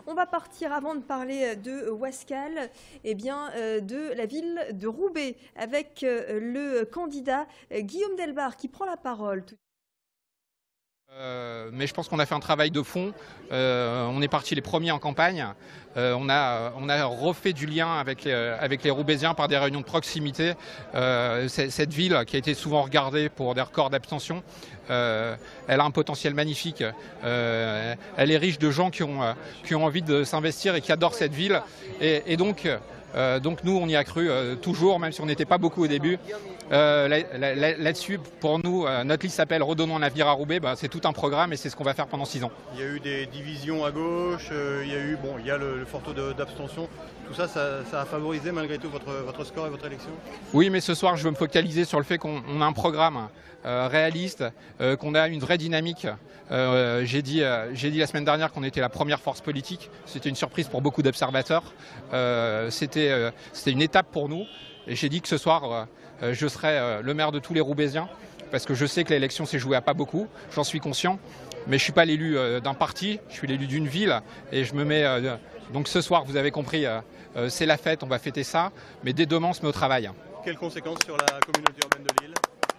On va partir avant de parler de Wascal, de la ville de Roubaix avec le candidat Guillaume Delbar qui prend la parole. Mais je pense qu'on a fait un travail de fond. On est parti les premiers en campagne. On a refait du lien avec les Roubaisiens par des réunions de proximité. Cette ville qui a été souvent regardée pour des records d'abstention, elle a un potentiel magnifique. Elle est riche de gens qui ont envie de s'investir et qui adorent cette ville. Et donc nous, on y a cru toujours, même si on n'était pas beaucoup au début. Là-dessus, pour nous, notre liste s'appelle Redonnons un avenir à Roubaix. C'est tout un programme et c'est ce qu'on va faire pendant 6 ans. Il y a eu des divisions à gauche, il y a le fort taux d'abstention. Tout ça, ça a favorisé malgré tout votre score et votre élection? Oui, mais ce soir, je veux me focaliser sur le fait qu'on a un programme réaliste, qu'on a une vraie dynamique. J'ai dit la semaine dernière qu'on était la première force politique. C'était une surprise pour beaucoup d'observateurs. C'était une étape pour nous. Et j'ai dit que ce soir, je serai le maire de tous les Roubaisiens, parce que je sais que l'élection s'est jouée à pas beaucoup, j'en suis conscient, mais je ne suis pas l'élu d'un parti, je suis l'élu d'une ville, et je me mets... donc ce soir, vous avez compris, c'est la fête, on va fêter ça, mais dès demain, on se met au travail. Quelles conséquences sur la communauté urbaine de Lille?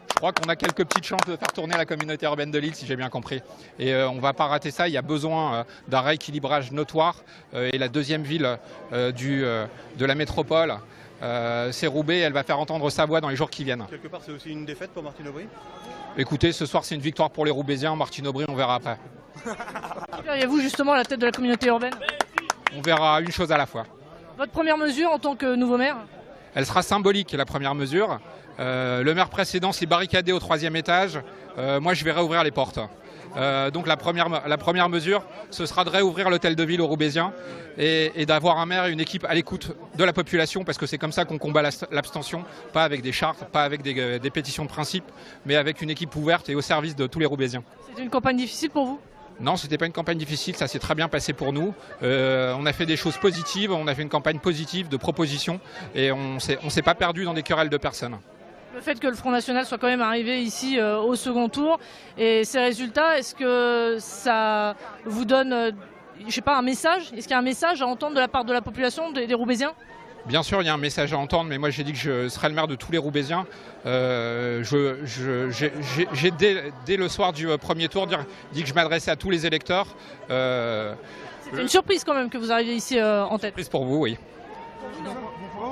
Je crois qu'on a quelques petites chances de faire tourner la communauté urbaine de Lille, si j'ai bien compris. Et on ne va pas rater ça, il y a besoin d'un rééquilibrage notoire. Et la deuxième ville de la métropole, c'est Roubaix, elle va faire entendre sa voix dans les jours qui viennent. Quelque part, c'est aussi une défaite pour Martine Aubry? Écoutez, ce soir, c'est une victoire pour les Roubaisiens. Martine Aubry, on verra après. Et vous, justement, à la tête de la communauté urbaine? On verra une chose à la fois. Votre première mesure en tant que nouveau maire? Elle sera symbolique, la première mesure. Le maire précédent s'est barricadé au 3e étage. Moi, je vais réouvrir les portes. Donc la première mesure, ce sera de réouvrir l'hôtel de ville aux Roubaisiens et d'avoir un maire et une équipe à l'écoute de la population, parce que c'est comme ça qu'on combat l'abstention, pas avec des chartes, pas avec des pétitions de principe, mais avec une équipe ouverte et au service de tous les Roubaisiens. C'était une campagne difficile pour vous? Non, c'était pas une campagne difficile, ça s'est très bien passé pour nous. On a fait des choses positives, on a fait une campagne positive de propositions et on s'est pas perdu dans des querelles de personnes. Le fait que le Front National soit quand même arrivé ici au second tour et ces résultats, est-ce que ça vous donne, je sais pas, un message? Est-ce qu'il y a un message à entendre de la part de la population, des Roubaisiens? Bien sûr, il y a un message à entendre, mais moi j'ai dit que je serai le maire de tous les Roubaisiens. J'ai dès le soir du premier tour dit que je m'adressais à tous les électeurs. C'était une surprise quand même que vous arriviez ici en tête. Surprise pour vous, oui.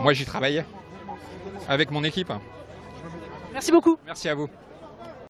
Moi j'y travaillais avec mon équipe. Merci beaucoup. Merci à vous.